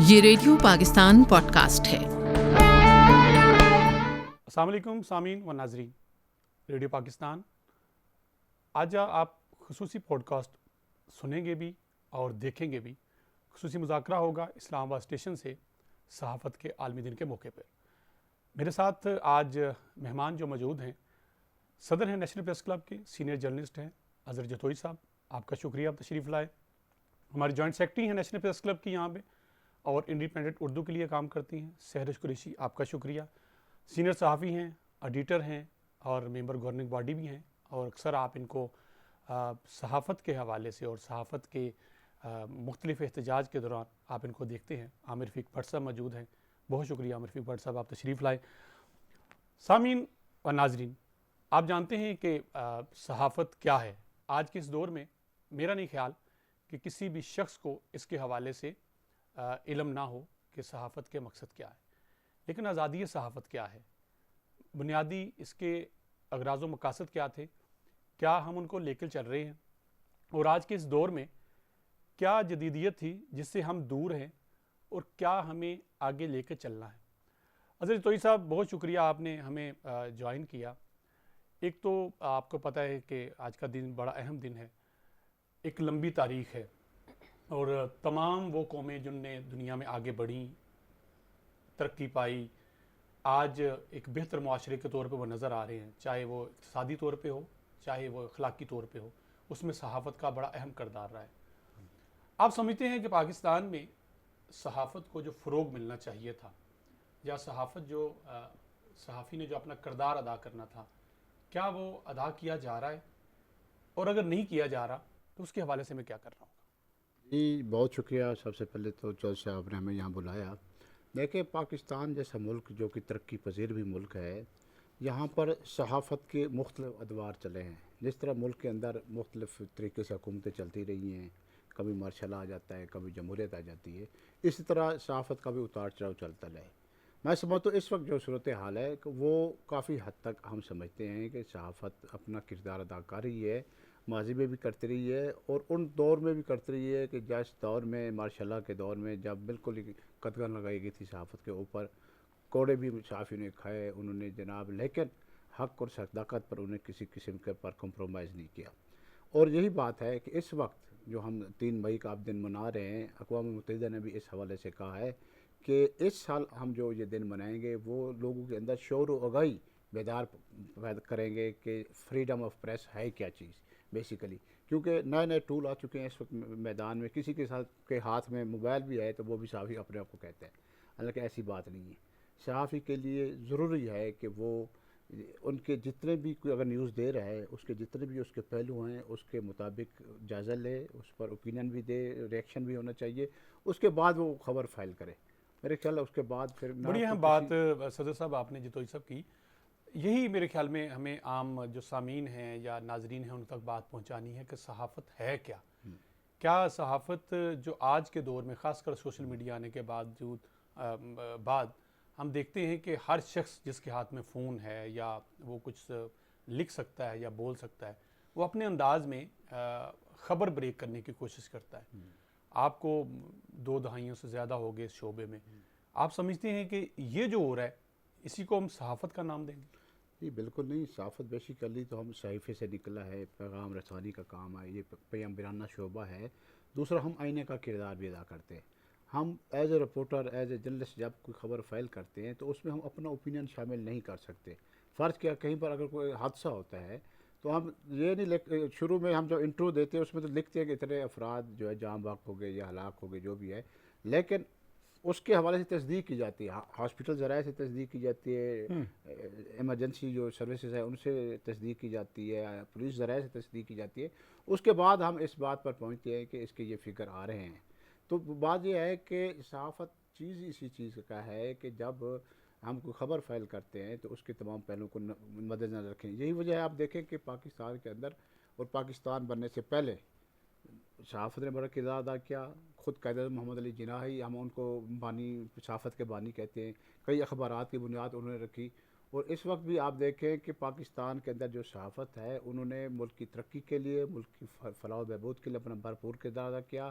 یہ radio Pakistan pod cost ہے۔ السلام علیکم سامعین و ناظرین، ریڈیو پاکستان آج آپ خصوصی پوڈ کاسٹ سنیں گے بھی اور دیکھیں گے بھی۔ خصوصی مذاکرہ ہوگا اسلام آباد اسٹیشن سے صحافت کے عالمی دن کے موقع پر۔ میرے ساتھ آج مہمان جو موجود ہیں، صدر ہیں نیشنل پریس کلب کے، سینئر جرنلسٹ ہیں اظہر جتوئی صاحب، آپ کا شکریہ آپ تشریف لائے۔ ہمارے جوائنٹ سیکرٹری ہیں نیشنل پریس کلب کی یہاں پہ اور انڈیپینڈنٹ اردو کے لیے کام کرتی ہیں سہرش قریشی، آپ کا شکریہ۔ سینئر صحافی ہیں، ایڈیٹر ہیں اور ممبر گورننگ باڈی بھی ہیں، اور اکثر آپ ان کو صحافت کے حوالے سے اور صحافت کے مختلف احتجاج کے دوران آپ ان کو دیکھتے ہیں۔ عامر رفیق بٹ صاحب موجود ہیں، بہت شکریہ عامر رفیق بٹ صاحب، آپ تشریف لائے۔ سامعین و ناظرین، آپ جانتے ہیں کہ صحافت کیا ہے۔ آج کے اس دور میں میرا نہیں خیال کہ کسی بھی شخص کو اس کے حوالے سے علم نہ ہو کہ صحافت کے مقصد کیا ہے، لیکن آزادی صحافت کیا ہے، بنیادی اس کے اغراض و مقاصد کیا تھے، کیا ہم ان کو لے کر چل رہے ہیں، اور آج کے اس دور میں کیا جدیدیت تھی جس سے ہم دور ہیں اور کیا ہمیں آگے لے کر چلنا ہے۔ اظہر جتوئی صاحب، بہت شکریہ آپ نے ہمیں جوائن کیا۔ ایک تو آپ کو پتہ ہے کہ آج کا دن بڑا اہم دن ہے، ایک لمبی تاریخ ہے، اور تمام وہ قومیں جن نے دنیا میں آگے بڑھیں، ترقی پائی، آج ایک بہتر معاشرے کے طور پہ وہ نظر آ رہے ہیں، چاہے وہ اقتصادی طور پہ ہو، چاہے وہ اخلاقی طور پہ ہو، اس میں صحافت کا بڑا اہم کردار رہا ہے۔ آپ سمجھتے ہیں کہ پاکستان میں صحافت کو جو فروغ ملنا چاہیے تھا، یا صحافت جو صحافی نے جو اپنا کردار ادا کرنا تھا، کیا وہ ادا کیا جا رہا ہے؟ اور اگر نہیں کیا جا رہا تو اس کے حوالے سے میں کیا کر رہا ہوں؟ جی بہت شکریہ۔ سب سے پہلے تو چودھری صاحب نے ہمیں یہاں بلایا۔ دیکھیں، پاکستان جیسا ملک جو کہ ترقی پذیر بھی ملک ہے، یہاں پر صحافت کے مختلف ادوار چلے ہیں۔ جس طرح ملک کے اندر مختلف طریقے سے حکومتیں چلتی رہی ہیں، کبھی مارشل آ جاتا ہے، کبھی جمہوریت آ جاتی ہے، اسی طرح صحافت کا بھی اتار چڑھاؤ چلتا رہے۔ میں سمجھتا ہوں اس وقت جو صورتحال ہے کہ وہ کافی حد تک ہم سمجھتے ہیں کہ صحافت اپنا کردار ادا کر رہی ہے، ماضی میں بھی کرتی رہی ہے اور ان دور میں بھی کرتی رہی ہے کہ جس دور میں ماشاء اللہ کے دور میں جب بالکل ہی قدغن لگائی گئی تھی صحافت کے اوپر، کوڑے بھی صحافیوں نے کھائے انہوں نے جناب، لیکن حق اور صداقت پر انہیں کسی قسم کے پر کمپرومائز نہیں کیا۔ اور یہی بات ہے کہ اس وقت جو ہم 3 مئی کا آپ دن منا رہے ہیں، اقوام متحدہ نے بھی اس حوالے سے کہا ہے کہ اس سال ہم جو یہ دن منائیں گے وہ لوگوں کے اندر شعور و آگاہی بیدار پیدا کریں گے کہ فریڈم آف پریس ہے کیا چیز بیسیکلی، کیونکہ نئے نئے ٹول آ چکے ہیں اس وقت میدان میں۔ کسی کے ہاتھ میں موبائل بھی ہے تو وہ بھی صحافی اپنے آپ کو کہتا ہے، حالانکہ ایسی بات نہیں ہے۔ صحافی کے لیے ضروری ہے کہ وہ ان کے جتنے بھی کوئی اگر نیوز دے رہا ہے، اس کے جتنے بھی اس کے پہلو ہیں اس کے مطابق جائزہ لے، اس پر اوپینین بھی دے، ریئیکشن بھی ہونا چاہیے، اس کے بعد وہ خبر فائل کرے۔ میرے خیال ہے اس کے بعد پھر بڑی اہم بات صدر صاحب آپ نے جتوئی صاحب کی، یہی میرے خیال میں ہمیں عام جو سامعین ہیں یا ناظرین ہیں ان تک بات پہنچانی ہے کہ صحافت ہے کیا۔ کیا صحافت جو آج کے دور میں خاص کر سوشل میڈیا آنے کے بعد ہم دیکھتے ہیں کہ ہر شخص جس کے ہاتھ میں فون ہے یا وہ کچھ لکھ سکتا ہے یا بول سکتا ہے، وہ اپنے انداز میں خبر بریک کرنے کی کوشش کرتا ہے۔ آپ کو 2 دہائیوں سے زیادہ ہو گئے اس شعبے میں، آپ سمجھتے ہیں کہ یہ جو ہو رہا ہے اسی کو ہم صحافت کا نام دیں گے؟ جی بالکل نہیں، صحافت بیسیکلی تو ہم صحیفے سے نکلا ہے، پیغام رسانی کا کام ہے، یہ پیغمبرانہ شعبہ ہے۔ دوسرا، ہم آئینے کا کردار بھی ادا کرتے ہیں۔ ہم as a reporter, as a journalist جب کوئی خبر فائل کرتے ہیں تو اس میں ہم اپنا اوپینین شامل نہیں کر سکتے۔ فرض کیا کہیں پر اگر کوئی حادثہ ہوتا ہے تو ہم یہ نہیں شروع میں ہم جو انٹرو دیتے ہیں اس میں تو لکھتے ہیں کہ اتنے افراد جو ہے جاں بحق ہو گئے یا ہلاک ہو گئے جو بھی ہے، لیکن اس کے حوالے سے تصدیق کی جاتی ہے، ہاسپٹل ذرائع سے تصدیق کی جاتی ہے، ایمرجنسی جو سروسز ہیں ان سے تصدیق کی جاتی ہے، پولیس ذرائع سے تصدیق کی جاتی ہے۔ اس کے بعد ہم اس بات پر پہنچتے ہیں کہ اس کے یہ فگر آ رہے ہیں۔ تو بات یہ ہے کہ صحافت چیز اسی چیز کا ہے کہ جب ہم کوئی خبر فائل کرتے ہیں تو اس کے تمام پہلوؤں کو مد نظر رکھیں۔ یہی وجہ ہے، آپ دیکھیں کہ پاکستان کے اندر اور پاکستان بننے سے پہلے صحافت نے بڑا کردار ادا کیا۔ خود قائد اعظم محمد علی جناح ہی، ہم ان کو بانی، صحافت کے بانی کہتے ہیں، کئی اخبارات کی بنیاد انہوں نے رکھی۔ اور اس وقت بھی آپ دیکھیں کہ پاکستان کے اندر جو صحافت ہے انہوں نے ملک کی ترقی کے لیے، ملک کی فلاح و بہبود کے لیے اپنا بھرپور کردار ادا کیا۔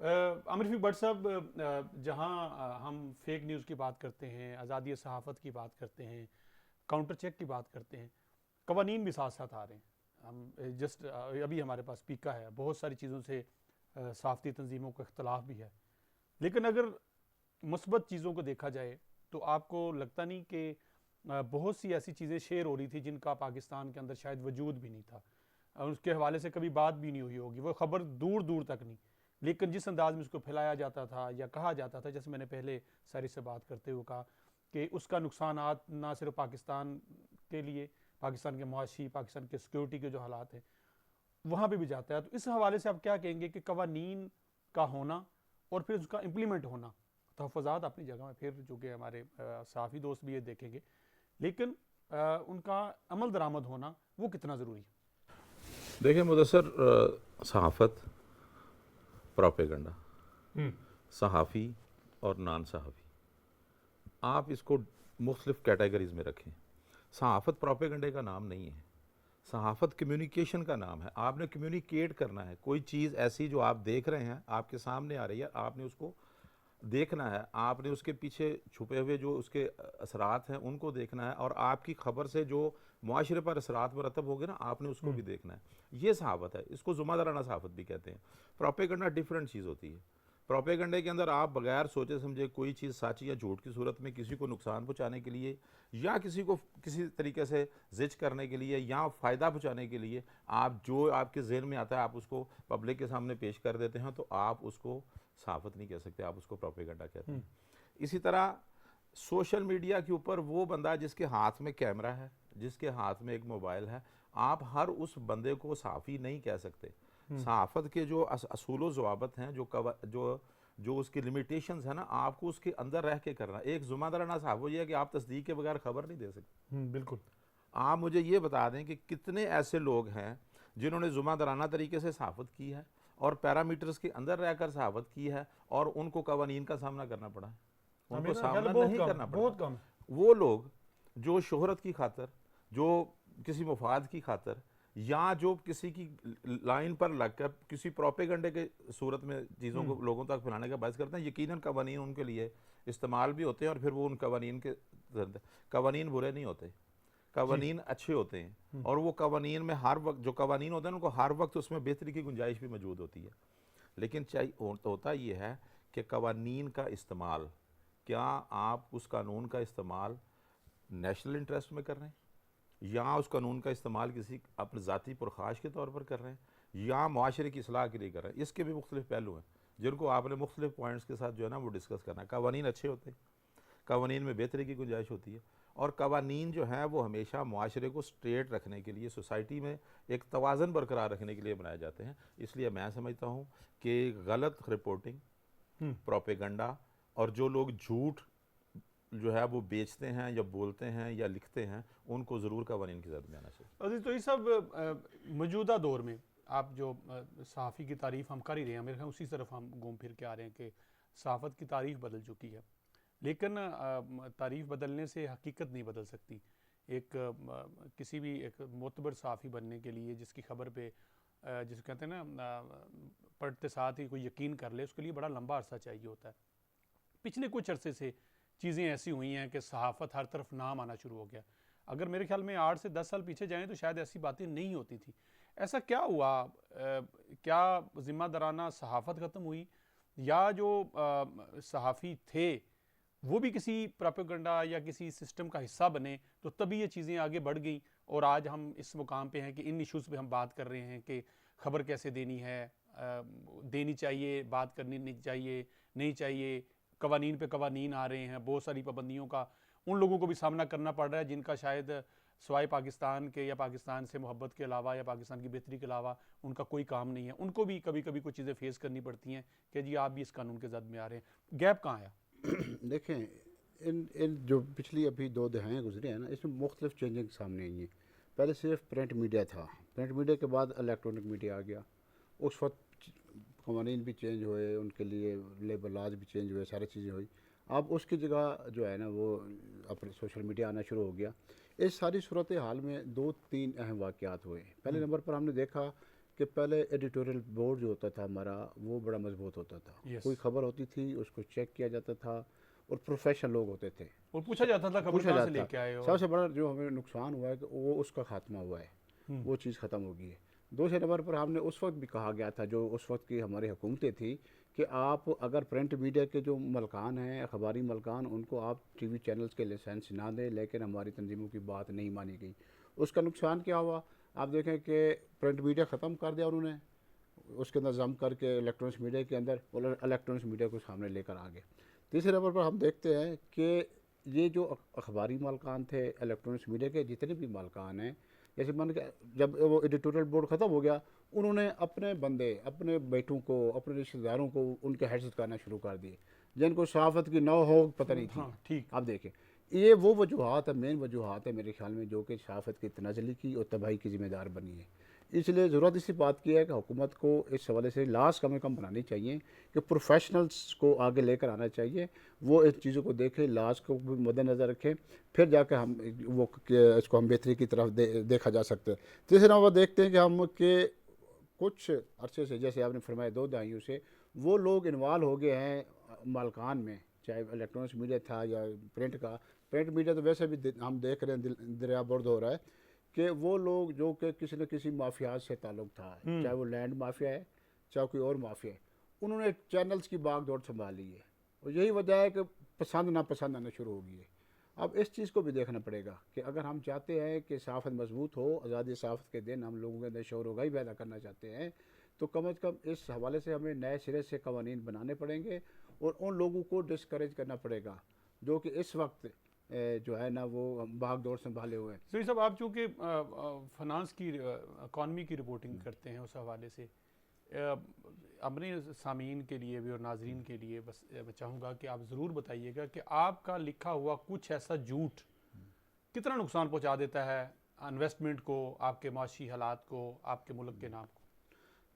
عامر رفیق بٹ صاحب، جہاں ہم فیک نیوز کی بات کرتے ہیں، آزادی صحافت کی بات کرتے ہیں، کاؤنٹر چیک کی بات کرتے ہیں، قوانین بھی ساتھ ساتھ آ رہے ہیں. ہم جسٹ ابھی ہمارے پاس پیکا ہے، بہت ساری چیزوں سے صحافتی تنظیموں کا اختلاف بھی ہے. لیکن اگر مثبت چیزوں کو دیکھا جائے تو آپ کو لگتا نہیں کہ بہت سی ایسی چیزیں شیئر ہو رہی تھی جن کا پاکستان کے اندر شاید وجود بھی نہیں تھا، اور اس کے حوالے سے کبھی بات بھی نہیں ہوئی ہوگی، وہ خبر دور دور تک نہیں، لیکن جس انداز میں اس کو پھیلایا جاتا تھا یا کہا جاتا تھا، جیسے میں نے پہلے ساری سے بات کرتے ہوئے کہا کہ اس کا نقصانات نہ صرف پاکستان کے لیے، پاکستان کے معاشی، پاکستان کے سیکیورٹی کے جو حالات ہیں وہاں پہ بھی جاتا ہے. تو اس حوالے سے آپ کیا کہیں گے کہ قوانین کا ہونا اور پھر اس کا امپلیمنٹ ہونا، تحفظات اپنی جگہ میں، پھر جو کہ ہمارے صحافی دوست بھی یہ دیکھیں گے، لیکن ان کا عمل درآمد ہونا وہ کتنا ضروری ہے؟ دیکھیں مدثر، صحافت، پروپیگنڈا، صحافی اور نان صحافی، آپ اس کو مختلف کیٹیگریز میں رکھیں. صحافت پروپیگنڈے کا نام نہیں ہے، صحافت کمیونیکیشن کا نام ہے. آپ نے کمیونیکیٹ کرنا ہے. کوئی چیز ایسی جو آپ دیکھ رہے ہیں، آپ کے سامنے آ رہی ہے، آپ نے اس کو دیکھنا ہے، آپ نے اس کے پیچھے چھپے ہوئے جو اس کے اثرات ہیں ان کو دیکھنا ہے، اور آپ کی خبر سے جو معاشرے پر اثرات مرتب ہو گئے نا، آپ نے اس کو بھی دیکھنا ہے. یہ صحافت ہے، اس کو ذمہ دارانہ صحافت بھی کہتے ہیں. پروپیگنڈا ڈیفرنٹ چیز ہوتی ہے. پروپیگنڈے کے اندر آپ بغیر سوچے سمجھے کوئی چیز سچ یا جھوٹ کی صورت میں کسی کو نقصان پہنچانے کے لیے یا کسی کو کسی طریقے سے زج کرنے کے لیے یا فائدہ پہنچانے کے لیے آپ جو آپ کے ذہن میں آتا ہے آپ اس کو پبلک کے سامنے پیش کر دیتے ہیں، تو آپ اس کو صحافت نہیں کہہ سکتے، آپ اس کو پروپیگنڈا کہتے ہیں. اسی طرح سوشل میڈیا کے اوپر وہ بندہ جس کے ہاتھ میں کیمرہ ہے، جس کے ہاتھ میں ایک موبائل ہے، آپ ہر اس بندے کو صحافی نہیں کہہ سکتے. صحافت کے جو اصول و ضوابط ہیں، جو اس کی لیمیٹیشنز ہیں نا، آپ کو اس کے اندر رہ کے کرنا. ایک ذمہ دارانہ صحافت یہ ہے کہ آپ تصدیق کے بغیر خبر نہیں دے سکتے. بالکل. آپ مجھے یہ بتا دیں کہ کتنے ایسے لوگ ہیں جنہوں نے ذمہ دارانہ طریقے سے صحافت کی ہے اور پیرامیٹرز کے اندر رہ کر صحافت کی ہے اور ان کو قوانین کا سامنا کرنا پڑا ہے؟ ان کو سامنا نہیں کرنا پڑا. بہت کم. وہ لوگ جو شہرت کی خاطر، جو کسی مفاد کی خاطر، یا جو کسی کی لائن پر لگ کر کسی پروپیگنڈے کے صورت میں چیزوں کو لوگوں تک پھیلانے کا باعث کرتے ہیں، یقیناً قوانین ان کے لیے استعمال بھی ہوتے ہیں، اور پھر وہ ان قوانین برے نہیں ہوتے، قوانین اچھے ہوتے ہیں، اور وہ قوانین میں ہر وقت جو قوانین ہوتے ہیں ان کو ہر وقت اس میں بہتری کی گنجائش بھی موجود ہوتی ہے. لیکن ہوتا یہ ہے کہ قوانین کا استعمال، کیا آپ اس قانون کا استعمال نیشنل انٹرسٹ میں کر رہے ہیں، یا اس قانون کا استعمال کسی اپنے ذاتی پرخاش کے طور پر کر رہے ہیں، یا معاشرے کی اصلاح کے لیے کر رہے ہیں؟ اس کے بھی مختلف پہلو ہیں جن کو آپ نے مختلف پوائنٹس کے ساتھ جو ہے نا وہ ڈسکس کرنا ہے. قوانین اچھے ہوتے ہیں، قوانین میں بہتری کی گنجائش ہوتی ہے، اور قوانین جو ہیں وہ ہمیشہ معاشرے کو سٹریٹ رکھنے کے لیے، سوسائٹی میں ایک توازن برقرار رکھنے کے لیے بنائے جاتے ہیں. اس لیے میں سمجھتا ہوں کہ غلط رپورٹنگ، پروپیگنڈا، اور جو لوگ جھوٹ جو ہے وہ بیچتے ہیں یا بولتے ہیں یا لکھتے ہیں، ان کو ضرور قوانین کی زد میں آنا چاہیے. عزیز، تو یہ سب موجودہ دور میں آپ جو صحافی کی تعریف ہم کر ہی رہے ہیں، میرے خیال اسی طرف ہم گھوم پھر کے آ رہے ہیں کہ صحافت کی تعریف بدل چکی ہے، لیکن تعریف بدلنے سے حقیقت نہیں بدل سکتی. ایک کسی بھی ایک معتبر صحافی بننے کے لیے، جس کی خبر پہ جس کو کہتے ہیں نا پڑھتے ساتھ ہی کوئی یقین کر لے، اس کے لیے بڑا لمبا عرصہ چاہیے ہوتا ہے. پچھلے کچھ عرصے سے چیزیں ایسی ہوئی ہیں کہ صحافت ہر طرف نام آنا شروع ہو گیا. اگر میرے خیال میں 8 سے 10 سال پیچھے جائیں تو شاید ایسی باتیں نہیں ہوتی تھیں. ایسا کیا ہوا؟ کیا ذمہ دارانہ صحافت ختم ہوئی، یا جو صحافی تھے وہ بھی کسی پروپیگنڈا یا کسی سسٹم کا حصہ بنے تو تبھی یہ چیزیں آگے بڑھ گئیں، اور آج ہم اس مقام پہ ہیں کہ ان ایشوز پہ ہم بات کر رہے ہیں کہ خبر کیسے دینی ہے، دینی چاہیے، بات کرنی نہیں چاہیے، نہیں چاہیے، قوانین پہ قوانین آ رہے ہیں، بہت ساری پابندیوں کا ان لوگوں کو بھی سامنا کرنا پڑ رہا ہے جن کا شاید سوائے پاکستان کے یا پاکستان سے محبت کے علاوہ یا پاکستان کی بہتری کے علاوہ ان کا کوئی کام نہیں ہے. ان کو بھی کبھی کبھی کچھ چیزیں فیس کرنی پڑتی ہیں کہ جی آپ بھی اس قانون کے زد میں آ رہے ہیں. گیپ کہاں ہے؟ دیکھیں، ان جو پچھلی ابھی 2 دہائیں گزرے ہیں نا، اس میں مختلف چینجنگ سامنے آئی ہیں. پہلے صرف پرنٹ میڈیا تھا، پرنٹ میڈیا کے بعد الیکٹرانک میڈیا آ گیا. اس وقت قوانین بھی چینج ہوئے، ان کے لیے لیبر لاز بھی چینج ہوئے، ساری چیزیں ہوئی. اب اس کی جگہ جو ہے نا وہ اپنے سوشل میڈیا آنا شروع ہو گیا. اس ساری صورت حال میں 2-3 اہم واقعات ہوئے. پہلے نمبر پر ہم نے دیکھا کہ پہلے ایڈیٹوریل بورڈ جو ہوتا تھا ہمارا وہ بڑا مضبوط ہوتا تھا. Yes. کوئی خبر ہوتی تھی اس کو چیک کیا جاتا تھا اور پروفیشنل لوگ ہوتے تھے. اور پوچھا جاتا تھا خبر پوچھا کہاں سے جاتا لے کے آئے ہو. سب سے بڑا جو ہمیں نقصان ہوا ہے کہ وہ اس کا خاتمہ ہوا ہے, وہ چیز ختم ہو گئی ہے. دوسرے نمبر پر ہم نے اس وقت بھی کہا گیا تھا, جو اس وقت کی ہماری حکومتیں تھیں, کہ آپ اگر پرنٹ میڈیا کے جو ملکان ہیں, اخباری ملکان, ان کو آپ ٹی وی چینلز کے لائسنس نہ دیں, لیکن ہماری تنظیموں کی بات نہیں مانی گئی. اس کا نقصان کیا ہوا, آپ دیکھیں کہ پرنٹ میڈیا ختم کر دیا انہوں نے, اس کے اندر ضم کر کے الیکٹرانکس میڈیا کے اندر, اور الیکٹرانکس میڈیا کو سامنے لے کر آ گئے. تیسرے نمبر پر ہم دیکھتے ہیں کہ یہ جو اخباری مالکان تھے, الیکٹرانکس میڈیا کے جتنے بھی مالکان ہیں, جیسے مان کے جب وہ ایڈیٹوریل بورڈ ختم ہو گیا, انہوں نے اپنے بندے, اپنے بیٹوں کو, اپنے رشتہ داروں کو ان کے حیثیت کرنا شروع کر دیے, جن کو صحافت کی نو ہو پتہ نہیں تھی. ہاں ٹھیک. آپ دیکھیں یہ وہ وجوہات ہیں, مین وجوہات ہیں میرے خیال میں, جو کہ صحافت کی تنزلی کی اور تباہی کی ذمہ دار بنی ہے. اس لیے ضرورت اسی بات کی ہے کہ حکومت کو اس حوالے سے لاس کم کم بنانی چاہیے, کہ پروفیشنلز کو آگے لے کر آنا چاہیے, وہ اس چیزوں کو دیکھیں, لاس کو بھی مد نظر رکھیں, پھر جا کے ہم وہ اس کو ہم بہتری کی طرف دیکھا جا سکتا ہے. تیسرے نمبر دیکھتے ہیں کہ ہم کہ کچھ عرصے سے, جیسے آپ نے فرمایا 2 دہائیوں سے, وہ لوگ انوالو ہو گئے ہیں مالکان میں, چاہے الیکٹرانکس میڈیا تھا یا پرنٹ کا. پرنٹ میڈیا تو ویسے بھی ہم دیکھ رہے ہیں دریا برد ہو رہا ہے, کہ وہ لوگ جو کہ کسی نہ کسی مافیات سے تعلق تھا, چاہے وہ لینڈ مافیا ہے, چاہے کوئی اور مافیا ہے, انہوں نے چینلز کی باغ دوڑ سنبھال لی ہے, اور یہی وجہ ہے کہ پسند ناپسند آنا شروع ہو گئی ہے. اب اس چیز کو بھی دیکھنا پڑے گا کہ اگر ہم چاہتے ہیں کہ صحافت مضبوط ہو, آزادی صحافت کے دن ہم لوگوں کے اندر شعور و آگاہی پیدا کرنا چاہتے ہیں, تو کم از کم اس حوالے سے ہمیں نئے سرے سے قوانین بنانے پڑیں گے, اور ان لوگوں کو ڈسکریج کرنا پڑے گا جو کہ اس وقت جو ہے نا وہ بھاگ دوڑ سنبھالے ہوئے ہیں. سوئی صاحب, آپ چونکہ فنانس کی, اکانومی کی رپورٹنگ کرتے ہیں, اس حوالے سے اپنے سامعین کے لیے بھی اور ناظرین کے لیے بس میں چاہوں گا کہ آپ ضرور بتائیے گا کہ آپ کا لکھا ہوا کچھ ایسا جھوٹ کتنا نقصان پہنچا دیتا ہے انویسٹمنٹ کو, آپ کے معاشی حالات کو, آپ کے ملک کے نام کو.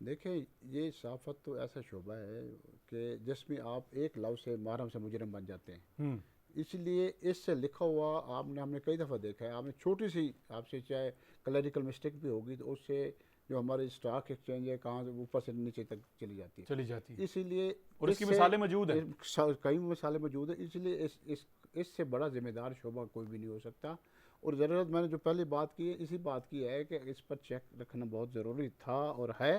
دیکھیں یہ صحافت تو ایسا شعبہ ہے کہ جس میں آپ ایک لفظ سے محرم سے مجرم بن جاتے ہیں. اس لیے اس سے لکھا ہوا ہم نے کئی دفعہ دیکھا ہے, آپ نے چھوٹی سی آپ سے چاہے کلیریکل مسٹیک بھی ہوگی تو اس سے جو ہمارے اسٹاک ایکسچینج ہے کہاں سے اوپر سے نیچے تک چلی جاتی ہے. اسی لیے اور اس کی مثالیں موجود ہیں, کئی مثالیں موجود ہیں. اس لیے اس سے بڑا ذمہ دار شعبہ کوئی بھی نہیں ہو سکتا. اور ضرورت میں نے جو پہلی بات کی ہے اسی بات کی ہے کہ اس پر چیک رکھنا بہت ضروری تھا اور ہے,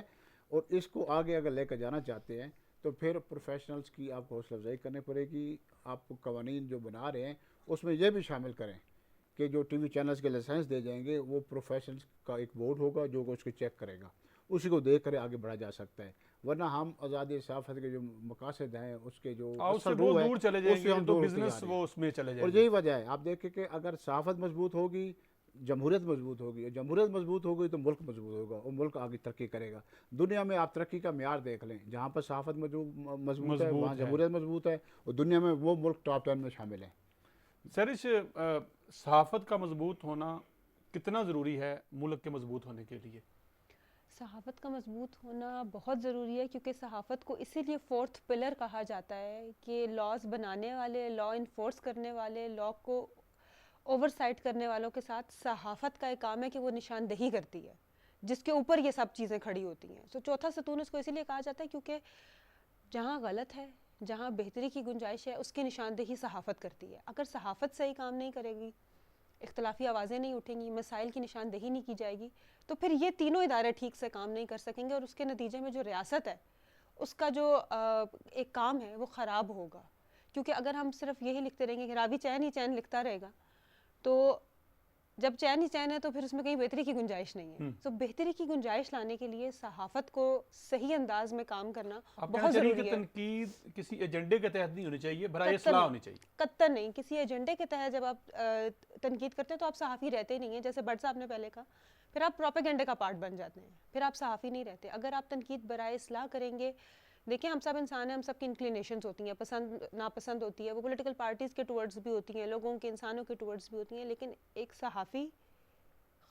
اور اس کو آگے اگر لے کر جانا چاہتے ہیں تو پھر پروفیشنلز کی آپ کو حوصلہ افزائی کرنی پڑے گی. آپ کو قوانین جو بنا رہے ہیں اس میں یہ بھی شامل کریں کہ جو ٹی وی چینلز کے لائسنس دے جائیں گے وہ پروفیشنلز کا ایک بورڈ ہوگا جو کہ اس کو چیک کرے گا, اسی کو دیکھ کر آگے بڑھا جا سکتا ہے. ورنہ ہم آزادی صحافت کے جو مقاصد ہیں اس کے جو سے بہت دور چلے جائیں گے, تو بزنس وہ اس میں چلے جائیں اور گے. یہی وجہ ہے آپ دیکھیں کہ اگر صحافت مضبوط ہوگی, جمہوریت مضبوط ہوگی, اور جمہوریت مضبوط ہوگی تو ملک مضبوط ہوگا, اور ملک آگے ترقی کرے گا. دنیا میں آپ ترقی کا معیار دیکھ لیں, جہاں پر صحافت مضبوط ہے وہاں جمہوریت مضبوط ہے, اور دنیا میں وہ ملک ٹاپ 10 میں شامل ہیں. سرش, صحافت کا مضبوط ہونا کتنا ضروری ہے ملک کے مضبوط ہونے کے لیے؟ صحافت کا مضبوط ہونا بہت ضروری ہے, کیونکہ صحافت کو اسی لیے 4th پلر کہا جاتا ہے کہ لاز بنانے والے, لا انفورس کرنے والے, لا کو اوور سائٹ کرنے والوں کے ساتھ صحافت کا ایک کام ہے کہ وہ نشاندہی کرتی ہے, جس کے اوپر یہ سب چیزیں کھڑی ہوتی ہیں. تو چوتھا ستون اس کو اسی لیے کہا جاتا ہے کیونکہ جہاں غلط ہے, جہاں بہتری کی گنجائش ہے, اس کی نشاندہی صحافت کرتی ہے. اگر صحافت صحیح کام نہیں کرے گی, اختلافی آوازیں نہیں اٹھیں گی, مسائل کی نشاندہی نہیں کی جائے گی, تو پھر یہ تینوں ادارے ٹھیک سے کام نہیں کر سکیں گے, اور اس کے نتیجے میں جو ریاست ہے اس کا جو ایک کام ہے وہ خراب ہوگا. کیونکہ اگر ہم صرف یہی لکھتے رہیں گے کہ راوی چین ہی چین لکھتا رہے گا, تو جب چین ہی چین ہے تو پھر اس میں کہیں بہتری کی گنجائش نہیں ہے. تو بہتری کی گنجائش لانے کے لیے صحافت کو صحیح انداز میں کام کرنا بہت ضروری ہے. تنقید کسی ایجنڈے کے تحت نہیں ہونی چاہیے, برائے اصلاح ہونی چاہیے. قطعاً نہیں. کسی ایجنڈے کے تحت جب آپ تنقید کرتے ہیں تو آپ صحافی رہتے ہی نہیں ہیں, جیسے بٹ صاحب نے پہلے کہا, پھر آپ پروپیگنڈے کا پارٹ بن جاتے ہیں, پھر آپ صحافی نہیں رہتے. اگر آپ تنقید برائے اصلاح کریں گے, دیکھیں ہم سب انسان ہیں, ہم سب کی انکلینیشنز ہوتی ہیں, پسند ناپسند ہوتی ہے, وہ پولیٹیکل پارٹیز کے ٹورڈز بھی ہوتی ہیں, لوگوں کے, انسانوں کے ٹورڈز بھی ہوتی ہیں, لیکن ایک صحافی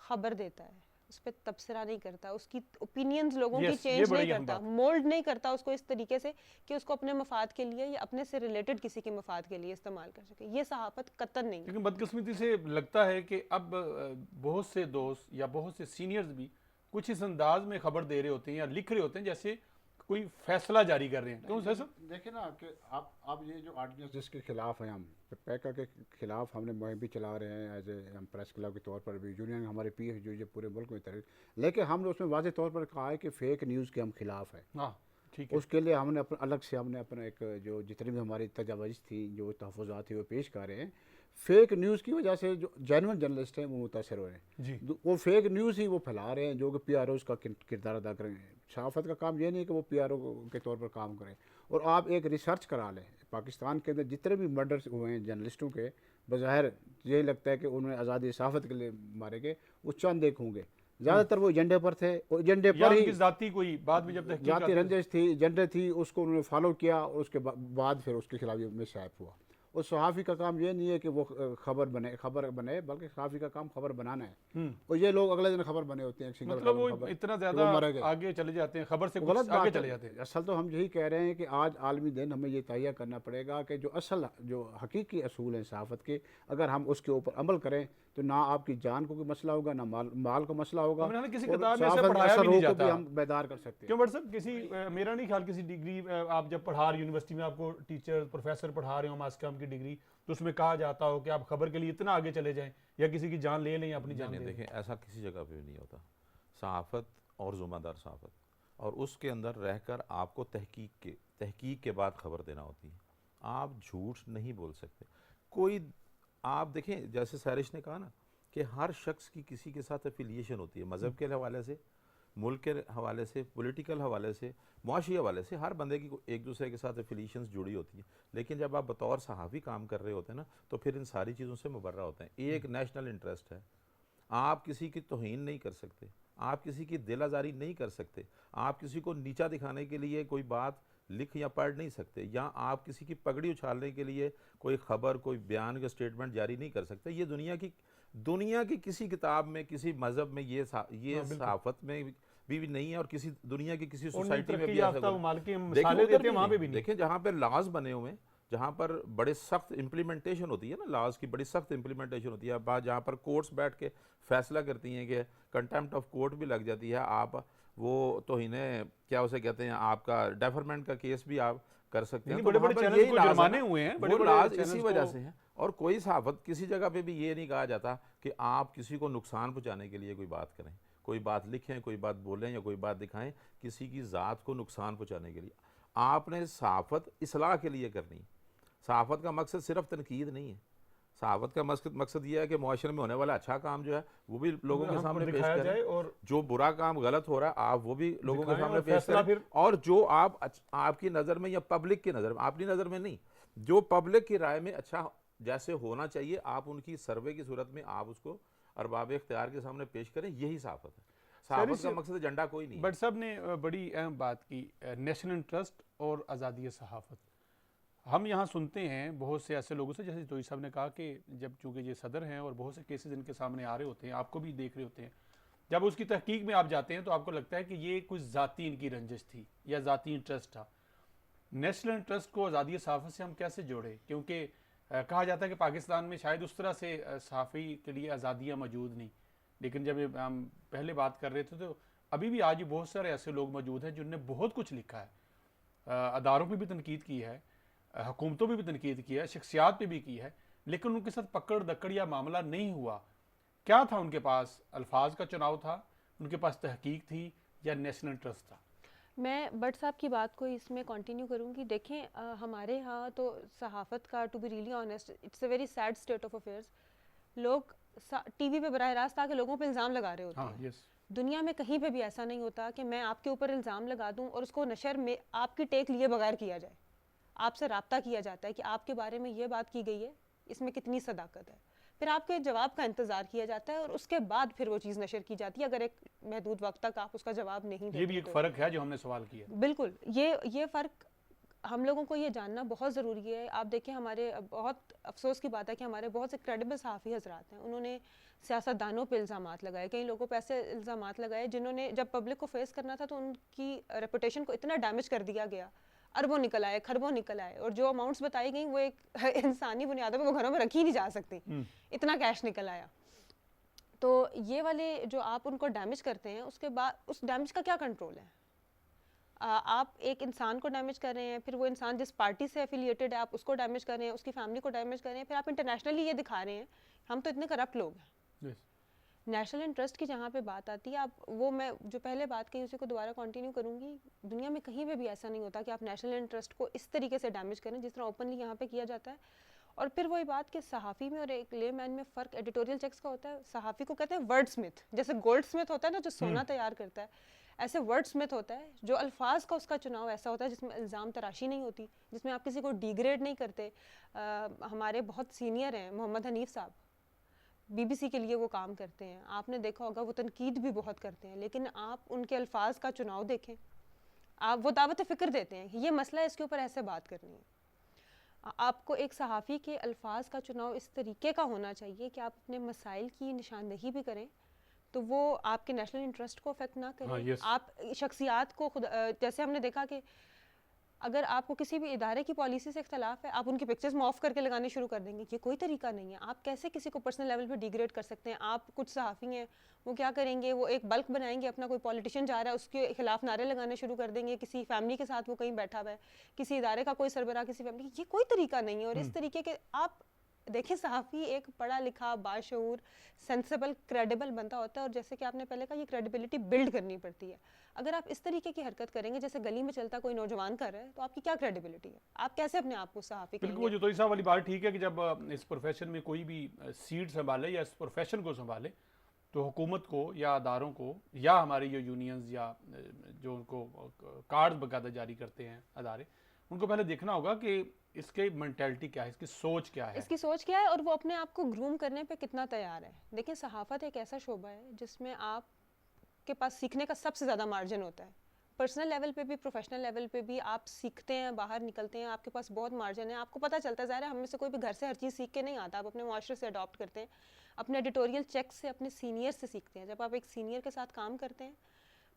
خبر دیتا ہے, اس پہ تبصرہ نہیں کرتا, اس کی اوپینینز لوگوں کی چینج نہیں کرتا, مولڈ نہیں کرتا اس کو اس طریقے سے کہ اس کو اپنے مفاد کے لیے یا اپنے سے ریلیٹڈ کسی کے مفاد کے لیے استعمال کر سکے. یہ صحافت قطعاً نہیں. لیکن بدقسمتی سے لگتا ہے کہ اب بہت سے دوست یا بہت سے سینئرز بھی کچھ اس انداز میں خبر دے رہے ہوتے ہیں یا لکھ رہے ہوتے ہیں جیسے کوئی فیصلہ جاری کر رہے ہیں. کیوں سر؟ دیکھیں نا کہ آپ یہ جو آرڈیننس جس کے خلاف ہیں، ہم پیکا کے خلاف ہم نے مہم بھی چلا رہے ہیں ایز اے ہم پریس کلب کے طور پر بھی، یونین ہمارے پی ایف جو یہ پورے ملک میں تحریک، لیکن ہم نے اس میں واضح طور پر کہا ہے کہ فیک نیوز کے ہم خلاف ہیں. ہاں ٹھیک ہے. اس کے لیے ہم نے الگ سے ہم نے اپنا ایک جو جتنی بھی ہماری تجاویز تھی، جو تحفظات تھے وہ پیش کر رہے ہیں. فیک نیوز کی وجہ سے جو جینوئن جرنلسٹ ہیں وہ متاثر ہو رہے ہیں. جی وہ فیک نیوز ہی وہ پھیلا رہے ہیں جو کہ پی آر اوز کا کردار ادا کر رہے ہیں. صحافت کا کام یہ نہیں کہ وہ پی آر او کے طور پر کام کریں. اور آپ ایک ریسرچ کرا لیں، پاکستان کے اندر جتنے بھی مرڈرز ہوئے ہیں جرنلسٹوں کے، بظاہر یہی لگتا ہے کہ انہوں نے آزادی صحافت کے لیے مارے گئے، وہ چند ایک ہوں گے. زیادہ تر وہ ایجنڈے پر تھے، اور ایجنڈے پر ہی ذاتی کوئی بعد میں جب تحقیق ذاتی رنجش تھی، ایجنڈے تھی، اس کو انہوں نے فالو کیا، اور اس کے بعد پھر اس کے خلاف یہ مشائب ہوا. اور صحافی کا کام یہ نہیں ہے کہ وہ خبر بنے بلکہ صحافی کا کام خبر بنانا ہے. اور یہ لوگ اگلے دن خبر بنے ہوتے ہیں، ایک سنگل مطلب وہ اتنا زیادہ آگے چلے جاتے ہیں، خبر سے غلط آگے چلے جاتے ہیں. اصل تو ہم یہی کہہ رہے ہیں کہ آج عالمی دن ہمیں یہ تہیہ کرنا پڑے گا کہ جو اصل جو حقیقی اصول ہیں صحافت کے، اگر ہم اس کے اوپر عمل کریں تو نہ آپ کی جان کو کوئی مسئلہ ہوگا، نہ مال کو مسئلہ ہوگا. میں نے کسی کتاب میں ایسا پڑھایا بھی نہیں جاتا. ہم بیدار کر سکتے ہیں. کیوں بٹ صاحب کسی میرا نہیں خیال کسی ڈگری آپ جب پڑھا رہے یونیورسٹی میں، آپ کو ٹیچر پروفیسر پڑھا رہے ہوں ماس کام کی ڈگری، تو اس میں کہا جاتا ہو کہ آپ خبر کے لیے اتنا آگے چلے جائیں یا کسی کی جان لے لیں یا اپنی جان لے لیں. دیکھیں ایسا کسی جگہ پہ بھی نہیں ہوتا. صحافت اور ذمہ دار صحافت، اور اس کے اندر رہ کر آپ کو تحقیق کے بعد خبر دینا ہوتی ہے. آپ جھوٹ نہیں بول سکتے. کوئی آپ دیکھیں جیسے سیرش نے کہا نا کہ ہر شخص کی کسی کے ساتھ افیلیشن ہوتی ہے، مذہب کے حوالے سے، ملک کے حوالے سے، پولیٹیکل حوالے سے، معاشی حوالے سے، ہر بندے کی ایک دوسرے کے ساتھ افیلیشنز جڑی ہوتی ہیں. لیکن جب آپ بطور صحافی کام کر رہے ہوتے ہیں نا تو پھر ان ساری چیزوں سے مبرہ ہوتے ہیں. ایک نیشنل انٹرسٹ ہے، آپ کسی کی توہین نہیں کر سکتے، آپ کسی کی دل آزاری نہیں کر سکتے، آپ کسی کو نیچا دکھانے کے لیے کوئی بات لکھ یا پڑھ نہیں سکتے، یا آپ کسی کی پگڑی اچھالنے کے لیے کوئی خبر، کوئی بیان یا سٹیٹمنٹ جاری نہیں کر سکتے. یہ دنیا کی کسی کتاب میں، کسی مذہب میں یہ صحافت میں بھی نہیں ہے، اور کسی دنیا کی کسی سوسائٹی میں بھی ایسا. دیکھیں جہاں پہ لاز بنے ہوئے ہیں، جہاں پر بڑے سخت امپلیمنٹیشن ہوتی ہے نا، لاز کی بڑی سخت امپلیمنٹیشن ہوتی ہے، جہاں پر کورٹس بیٹھ کے فیصلہ کرتی ہیں کہ کنٹیمپٹ آف کورٹ بھی لگ جاتی ہے، آپ وہ توہین کیا اسے کہتے ہیں، آپ کا ڈیفرمنٹ کا کیس بھی آپ کر سکتے ہیں. بڑے بڑے چینلز کو جرمانے ہوئے ہیں، وہ لاز اسی وجہ سے ہیں. اور کوئی صحافت کسی جگہ پہ بھی یہ نہیں کہا جاتا کہ آپ کسی کو نقصان پہنچانے کے لیے کوئی بات کریں، کوئی بات لکھیں، کوئی بات بولیں یا کوئی بات دکھائیں کسی کی ذات کو نقصان پہنچانے کے لیے. آپ نے صحافت اصلاح کے لیے کرنی. صحافت کا مقصد صرف تنقید نہیں ہے. صحافت کا مقصد یہ ہے کہ معاشرے میں ہونے والا اچھا کام جو ہے وہ بھی لوگوں کے سامنے پیش کریں، اور جو برا کام غلط ہو رہا ہے آپ وہ بھی لوگوں کے سامنے پیش کریں. اور جو آپ کی نظر میں یا پبلک کی نظر میں، اپنی نظر میں نہیں، جو پبلک کی رائے میں اچھا جیسے ہونا چاہیے، آپ ان کی سروے کی صورت میں آپ اس کو ارباب اختیار کے سامنے پیش کریں. یہی صحافت ہے. صحافت کا مقصد ایجنڈا کوئی نہیں. بٹ صاحب نے بڑی اہم بات کی، نیشنل انٹرسٹ اور آزادی صحافت. ہم یہاں سنتے ہیں بہت سے ایسے لوگوں سے، جیسے جوئی صاحب نے کہا کہ جب چونکہ یہ صدر ہیں اور بہت سے کیسز ان کے سامنے آ رہے ہوتے ہیں، آپ کو بھی دیکھ رہے ہوتے ہیں، جب اس کی تحقیق میں آپ جاتے ہیں تو آپ کو لگتا ہے کہ یہ کچھ ذاتی ان کی رنجش تھی یا ذاتی انٹرسٹ تھا. نیشنل انٹرسٹ کو آزادی صحافت سے ہم کیسے جوڑیں؟ کیونکہ کہا جاتا ہے کہ پاکستان میں شاید اس طرح سے صحافی کے لیے آزادیاں موجود نہیں، لیکن جب ہم پہلے بات کر رہے تھے تو ابھی بھی آج بھی بہت سارے ایسے لوگ موجود ہیں جنہوں نے بہت کچھ لکھا ہے، اداروں پہ بھی تنقید کی ہے، حکومتوں پہ بھی تنقید کی ہے، شخصیات پہ بھی کی ہے، لیکن ان کے ساتھ پکڑ دکڑ یا معاملہ نہیں ہوا. کیا تھا ان کے پاس؟ الفاظ کا چناؤ تھا، ان کے پاس تحقیق تھی، یا نیشنل انٹرسٹ تھا؟ میں بٹ صاحب کی بات کو اس میں کنٹینیو کروں گی. دیکھیں ہمارے ہاں تو صحافت کا، to be really honest, it's a very sad state of affairs. لوگ ٹی وی پہ براہ راست آ کے لوگوں پہ الزام لگا رہے ہوتے ہیں. دنیا میں کہیں پہ بھی ایسا نہیں ہوتا کہ میں آپ کے اوپر الزام لگا دوں اور اس کو نشر میں آپ کی ٹیک لیے بغیر کیا جائے. آپ سے رابطہ کیا جاتا ہے کہ آپ کے بارے میں یہ بات کی گئی ہے، اس میں کتنی صداقت ہے، پھر آپ کے جواب کا انتظار کیا جاتا ہے اور اس کے بعد پھر وہ چیز نشر کی جاتی ہے اگر ایک محدود وقت تک آپ اس کا جواب نہیں دیتے. یہ بھی ایک فرق ہے جو ہم نے سوال کیا. بالکل، یہ فرق ہم لوگوں کو یہ جاننا بہت ضروری ہے. آپ دیکھیں ہمارے بہت افسوس کی بات ہے کہ ہمارے بہت سے کریڈیبل صحافی حضرات ہیں، انہوں نے سیاست دانوں پہ الزامات لگائے، کئی لوگوں پہ ایسے الزامات لگائے جنہوں نے جب پبلک کو فیس کرنا تھا تو ان کی ریپوٹیشن کو اتنا ڈیمیج کر دیا گیا، اربوں نکل آئے، خربوں نکل آئے، اور جو اماؤنٹس بتائی گئیں وہ ایک انسانی بنیادوں پہ وہ گھروں میں رکھی نہیں جا سکتی، اتنا کیش نکل آیا. تو یہ والے جو آپ ان کو ڈیمیج کرتے ہیں اس کے بعد اس ڈیمیج کا کیا کنٹرول ہے؟ آپ ایک انسان کو ڈیمیج کر رہے ہیں, پھر وہ انسان جس پارٹی سے ایفیلیٹڈ ہے آپ اس کو ڈیمیج کر رہے ہیں, اس کی فیملی کو ڈیمیج کر رہے ہیں, پھر آپ انٹرنیشنلی یہ دکھا رہے ہیں ہم تو اتنے کرپٹ لوگ ہیں. نیشنل انٹرسٹ کی جہاں پہ بات آتی ہے, آپ وہ میں جو پہلے بات کی اسی کو دوبارہ کنٹینیو کروں گی, دنیا میں کہیں پہ بھی ایسا نہیں ہوتا کہ آپ نیشنل انٹرسٹ کو اس طریقے سے ڈیمیج کریں جس طرح اوپنلی یہاں پہ کیا جاتا ہے. اور پھر وہی بات کہ صحافی میں اور ایک لے مین میں فرق ایڈیٹوریل چیکس کا ہوتا ہے. صحافی کو کہتے ہیں ورڈ سمتھ, جیسے گولڈ سمتھ ہوتا ہے نا جو سونا تیار کرتا ہے, ایسے ورڈ سمتھ ہوتا ہے جو الفاظ کا اس کا چناؤ ایسا ہوتا ہے جس میں الزام تراشی نہیں ہوتی, جس میں آپ کسی کو ڈیگریڈ نہیں کرتے. ہمارے بہت سینئر ہیں محمد حنیف صاحب, بی بی سی کے لیے وہ کام کرتے ہیں, آپ نے دیکھا ہوگا وہ تنقید بھی بہت کرتے ہیں, لیکن آپ ان کے الفاظ کا چناؤ دیکھیں, آپ وہ دعوت فکر دیتے ہیں یہ مسئلہ ہے اس کے اوپر ایسے بات کرنی ہے. آپ کو ایک صحافی کے الفاظ کا چناؤ اس طریقے کا ہونا چاہیے کہ آپ اپنے مسائل کی نشاندہی بھی کریں تو وہ آپ کے نیشنل انٹرسٹ کو افیکٹ نہ کریں. آپ شخصیات کو خود جیسے ہم نے دیکھا کہ اگر آپ کو کسی بھی ادارے کی پالیسی سے اختلاف ہے آپ ان کی پکچرز معاف کر کے لگانے شروع کر دیں گے, یہ کوئی طریقہ نہیں ہے. آپ کیسے کسی کو پرسنل لیول پہ ڈیگریڈ کر سکتے ہیں؟ آپ کچھ صحافی ہیں وہ کیا کریں گے, وہ ایک بلک بنائیں گے, اپنا کوئی پولیٹیشین جا رہا ہے اس کے خلاف نعرے لگانے شروع کر دیں گے, کسی فیملی کے ساتھ وہ کہیں بیٹھا ہوا ہے, کسی ادارے کا کوئی سربراہ کسی فیملی, یہ کوئی طریقہ نہیں ہے. اور اس طریقے کے آپ دیکھیں صحافی ایک پڑھا لکھا باشعور سینسیبل کریڈیبل بندہ ہوتا ہے, اور جیسے کہ آپ نے پہلے کہا یہ کریڈیبلٹی بلڈ کرنی پڑتی ہے. اگر آپ اس طریقے کی حرکت کریں گے جیسے گلی میں چلتا کوئی نوجوان کر رہا ہے تو آپ کی کیا کریڈیبلٹی ہے؟ آپ کیسے اپنے آپ کو صحافی کہیں بالکل گے؟ وہ جو توئی صاحب والی بات ٹھیک ہے کہ جب اس پروفیشن میں کوئی بھی سیٹ سنبھالے یا اس پروفیشن کو سنبھالے تو حکومت کو یا اداروں کو یا ہمارے یہ یونینز یا جو ان کو کارڈ باقاعدہ جاری کرتے ہیں ادارے, ان کو پہلے دیکھنا ہوگا کہ اس کی مینٹیلٹی کیا ہے, اس کی سوچ کیا ہے, اس کی سوچ کیا ہے, اور وہ اپنے آپ کو گروم کرنے پہ کتنا تیار ہے. دیکھیں صحافت ایک ایسا شعبہ ہے جس میں آپ کے پاس سیکھنے کا سب سے زیادہ مارجن ہوتا ہے. پرسنل لیول پہ بھی پروفیشنل لیول پہ بھی آپ سیکھتے ہیں, باہر نکلتے ہیں, آپ کے پاس بہت مارجن ہے, آپ کو پتہ چلتا ہے. ظاہر ہے ہم میں سے کوئی بھی گھر سے ہر چیز سیکھ کے نہیں آتا, آپ اپنے معاشرے سے اڈاپٹ کرتے ہیں, اپنے ایڈیٹوریل چیک سے, اپنے سینئر سے سیکھتے ہیں. جب آپ ایک سینئر کے ساتھ کام کرتے ہیں,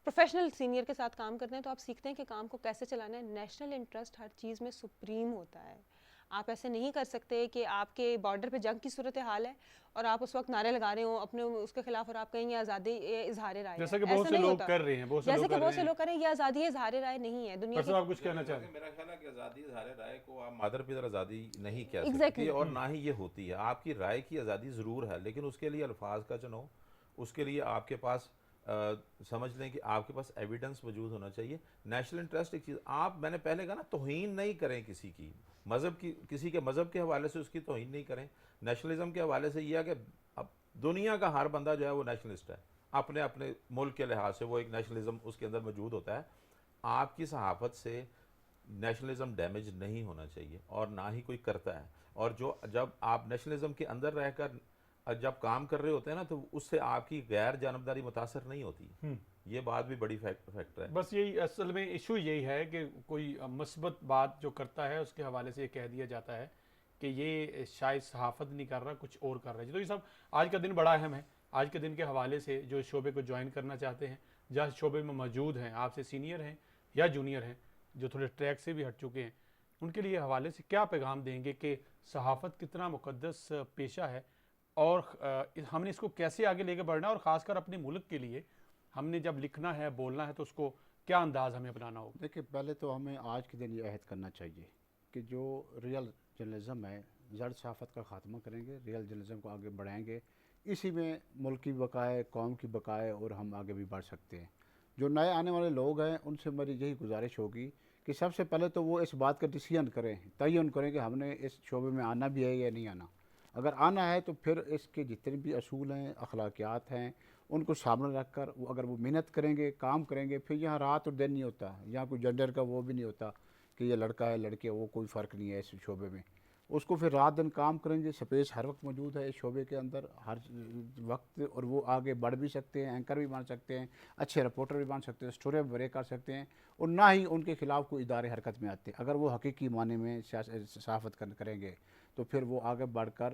پروفیشنل سینئر کے ساتھ کام کرتے ہیں, تو آپ سیکھتے ہیں کہ کام کو کیسے چلانا ہے. نیشنل انٹرسٹ ہر چیز میں سپریم ہوتا ہے. آپ ایسے نہیں کر سکتے کہ آپ کے بارڈر پہ جنگ کی صورتحال ہے اور آپ اس وقت نعرے لگا رہے ہوں اپنے اس کے خلاف, اور آپ کہیں یہ آزادی اظہار رائے ہے. جیسا کہ بہت سے لوگ کر رہے ہیں, جیسے کہ بہت سے لوگ کر رہے ہیں, یہ آزادی اظہار رائے نہیں ہے. دنیا پر آپ کچھ کہنا چاہتے ہیں؟ میرا خیال ہے کہ آزادی اظہار رائے کو آپ مادر پدر آزادی نہیں کہہ سکتی, اور نہ ہی یہ ہوتی ہے. آپ کی رائے کی آزادی ضرور ہے, لیکن اس کے لیے الفاظ کا چناؤ, اس کے لیے آپ کے پاس سمجھ لیں کہ آپ کے پاس ایویڈنس موجود ہونا چاہیے. نیشنل انٹرسٹ ایک چیز, آپ میں نے پہلے کہا نا توہین نہیں کریں کسی کی, مذہب کی, کسی کے مذہب کے حوالے سے اس کی توہین نہیں کریں. نیشنلزم کے حوالے سے یہ ہے کہ اب دنیا کا ہر بندہ جو ہے وہ نیشنلسٹ ہے, اپنے اپنے ملک کے لحاظ سے وہ ایک نیشنلزم اس کے اندر موجود ہوتا ہے. آپ کی صحافت سے نیشنلزم ڈیمیج نہیں ہونا چاہیے, اور نہ ہی کوئی کرتا ہے. اور جو جب آپ نیشنلزم کے اندر رہ کر جب کام کر رہے ہوتے ہیں نا, تو اس سے آپ کی غیر جانبداری متاثر نہیں ہوتی. یہ بات بھی بڑی فیکٹر ہے. بس یہی اصل میں ایشو یہی ہے کہ کوئی مثبت بات جو کرتا ہے اس کے حوالے سے یہ کہہ دیا جاتا ہے کہ یہ شاید صحافت نہیں کر رہا, کچھ اور کر رہا ہے. تو یہ سب آج کا دن بڑا اہم ہے. آج کے دن کے حوالے سے جو اس شعبے کو جوائن کرنا چاہتے ہیں, جہاں شعبے میں موجود ہیں, آپ سے سینئر ہیں یا جونیئر ہیں, جو تھوڑے ٹریک سے بھی ہٹ چکے ہیں, ان کے لیے حوالے سے کیا پیغام دیں گے کہ صحافت کتنا مقدس پیشہ ہے, اور ہم نے اس کو کیسے آگے لے کے بڑھنا ہے, اور خاص کر اپنے ملک کے لیے ہم نے جب لکھنا ہے, بولنا ہے, تو اس کو کیا انداز ہمیں اپنانا ہوگا؟ دیکھیں پہلے تو ہمیں آج کے دن یہ عہد کرنا چاہیے کہ جو ریئل جرنلزم ہے, زرد صحافت کا خاتمہ کریں گے, ریئل جرنلزم کو آگے بڑھائیں گے. اسی میں ملک کی بقائے, قوم کی بقائے, اور ہم آگے بھی بڑھ سکتے ہیں. جو نئے آنے والے لوگ ہیں ان سے میری یہی گزارش ہوگی کہ سب سے پہلے تو وہ اس بات کا ڈیسیژن کریں, تعین کریں کہ ہم نے اس شعبے میں آنا بھی ہے یا نہیں آنا. اگر آنا ہے تو پھر اس کے جتنے بھی اصول ہیں, اخلاقیات ہیں, ان کو سامنے رکھ کر اگر وہ محنت کریں گے, کام کریں گے, پھر یہاں رات اور دن نہیں ہوتا, یہاں کوئی جنڈر کا وہ بھی نہیں ہوتا کہ یہ لڑکا ہے لڑکی ہے, وہ کوئی فرق نہیں ہے اس شعبے میں. اس کو پھر رات دن کام کریں گے, سپیس ہر وقت موجود ہے اس شعبے کے اندر ہر وقت, اور وہ آگے بڑھ بھی سکتے ہیں, اینکر بھی بن سکتے ہیں, اچھے رپورٹر بھی بن سکتے ہیں, اسٹوری بھی بریک کر سکتے ہیں, اور نہ ہی ان کے خلاف کوئی ادارے حرکت میں آتے ہیں. اگر وہ حقیقی معنی میں صحافت کریں گے تو پھر وہ آگے بڑھ کر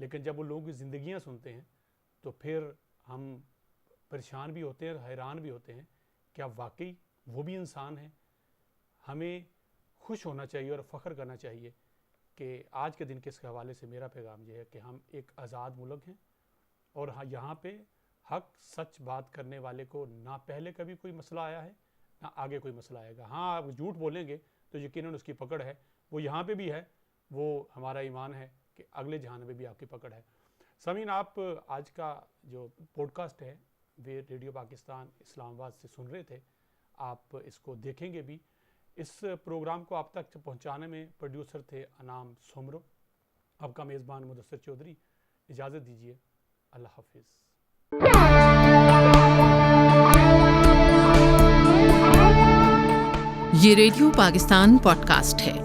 لیکن جب وہ لوگوں کی زندگیاں سنتے ہیں تو پھر ہم پریشان بھی ہوتے ہیں اور حیران بھی ہوتے ہیں کیا واقعی وہ بھی انسان ہیں. ہمیں خوش ہونا چاہیے اور فخر کرنا چاہیے کہ آج کے دن کے اس حوالے سے میرا پیغام یہ ہے کہ ہم ایک آزاد ملک ہیں اور یہاں پہ حق سچ بات کرنے والے کو نہ پہلے کبھی کوئی مسئلہ آیا ہے نہ آگے کوئی مسئلہ آئے گا. ہاں آپ جھوٹ بولیں گے تو یقیناً اس کی پکڑ ہے, وہ یہاں پہ بھی ہے, وہ ہمارا ایمان ہے کہ اگلے جہان میں بھی آپ کی پکڑ ہے. سامعین, آپ آج کا جو پوڈ کاسٹ ہے وہ ریڈیو پاکستان اسلام آباد سے سن رہے تھے, آپ اس کو دیکھیں گے بھی. اس پروگرام کو آپ تک پہنچانے میں پروڈیوسر تھے انعام سومرو, آپ کا میزبان مدثر چودھری. اجازت دیجیے, اللہ حافظ. یہ ریڈیو پاکستان پوڈ کاسٹ ہے.